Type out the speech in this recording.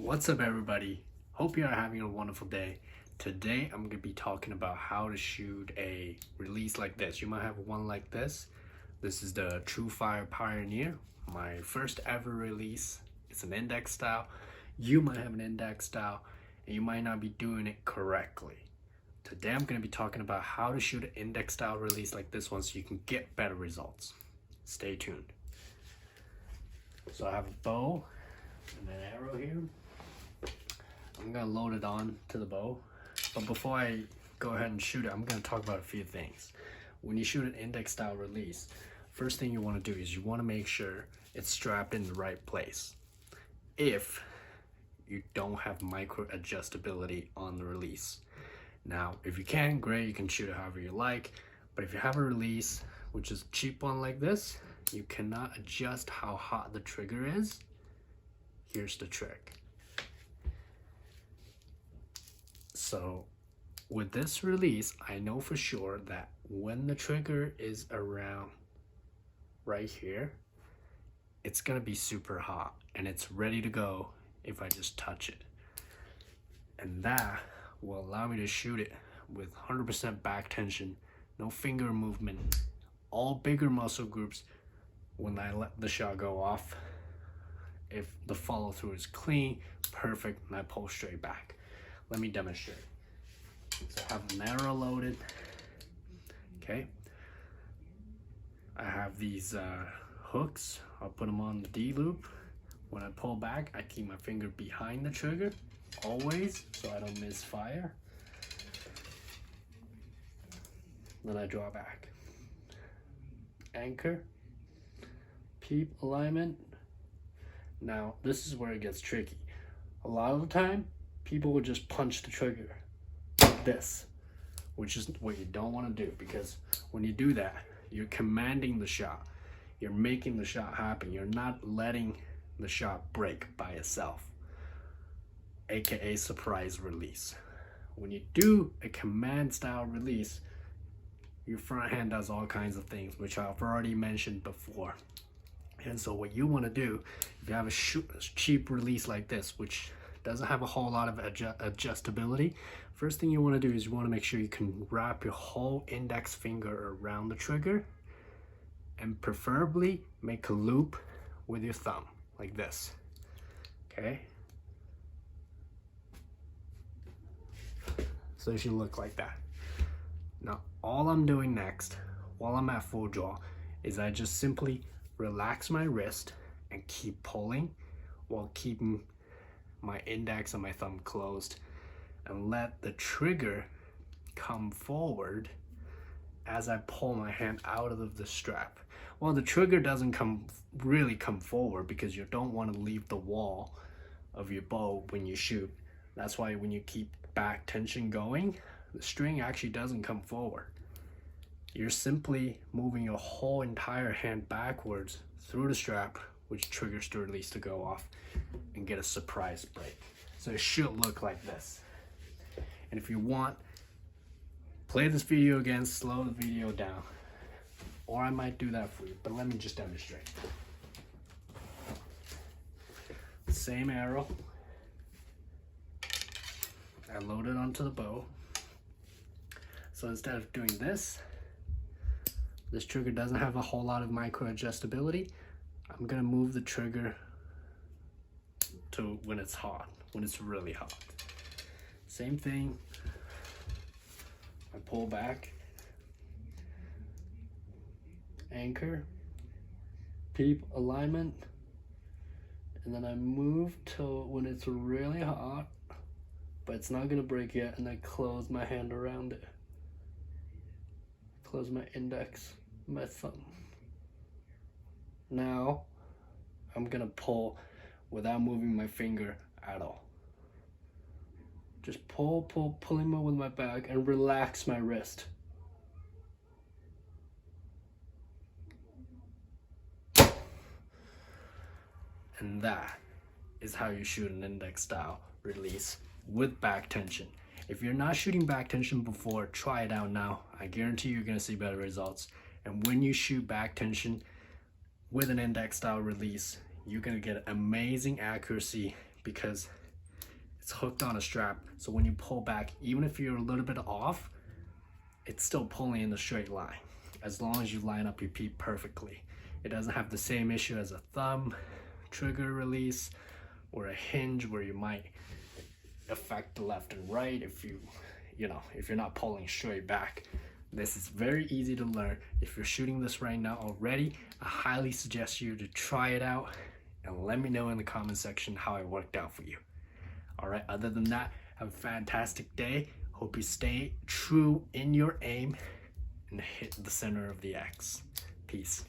What's up, everybody? Hope you are having a wonderful day. Today I'm going to be talking about how to shoot a release like this. You might have one like this. This is the True Fire Pioneer, my first ever release. It's an index style. You might have an index style and you might not be doing it correctly. Today I'm going to be talking about how to shoot an index style release like this one so you can get better results. Stay tuned. So I have a bow and an arrow here. I'm gonna load it on to the bow, but before I go ahead and shoot it, I'm gonna talk about a few things. When you shoot an index style release, first thing you want to do is you want to make sure it's strapped in the right place. If you don't have micro adjustability on the release, now if you can, great, you can shoot it however you like, but if you have a release which is a cheap one like this, you cannot adjust how hot the trigger is. Here's the trick. So with this release, I know for sure that when the trigger is around right here, it's gonna be super hot and it's ready to go if I just touch it. And that will allow me to shoot it with 100% back tension, no finger movement, all bigger muscle groups. When I let the shot go off, if the follow through is clean, perfect, and I pull straight back. Let me demonstrate. So I have an arrow loaded. Okay. I have these hooks. I'll put them on the D loop. When I pull back, I keep my finger behind the trigger, always, so I don't miss fire. Then I draw back. Anchor. Peep alignment. Now, this is where it gets tricky. A lot of the time, people will just punch the trigger like this, which is what you don't want to do, because when you do that, you're commanding the shot. You're making the shot happen. You're not letting the shot break by itself, aka surprise release. When you do a command style release, your front hand does all kinds of things, which I've already mentioned before. And so what you want to do, if you have a cheap release like this, which doesn't have a whole lot of adjustability, first thing you want to do is you want to make sure you can wrap your whole index finger around the trigger, and preferably make a loop with your thumb like this. Okay, so it should look like that. Now all I'm doing next while I'm at full draw is I just simply relax my wrist and keep pulling while keeping my index and my thumb closed, and let the trigger come forward as I pull my hand out of the strap. Well, the trigger doesn't really come forward because you don't want to leave the wall of your bow when you shoot. That's why when you keep back tension going, the string actually doesn't come forward. You're simply moving your whole entire hand backwards through the strap, which triggers the release to go off and get a surprise break. So it should look like this. And if you want, play this video again, slow the video down, or I might do that for you, but let me just demonstrate. Same arrow. I load it onto the bow. So instead of doing this trigger doesn't have a whole lot of micro adjustability. I'm gonna move the trigger to when it's hot, when it's really hot. Same thing. I pull back, anchor, peep alignment, and then I move till when it's really hot, but it's not gonna break yet, and I close my hand around it. Close my index, my thumb. Now I'm gonna pull without moving my finger at all. Just pulling with my back and relax my wrist. And that is how you shoot an index style release with back tension. If you're not shooting back tension before, try it out now. I guarantee you're gonna see better results. And when you shoot back tension with an index style release, you're gonna get amazing accuracy, because it's hooked on a strap. So when you pull back, even if you're a little bit off, it's still pulling in the straight line, as long as you line up your peep perfectly. It doesn't have the same issue as a thumb, trigger release, or a hinge where you might affect the left and right if if you're not pulling straight back. This is very easy to learn. If you're shooting this right now already, I highly suggest you to try it out and let me know in the comment section how it worked out for you. All right, other than that, have a fantastic day. Hope you stay true in your aim and hit the center of the X. Peace.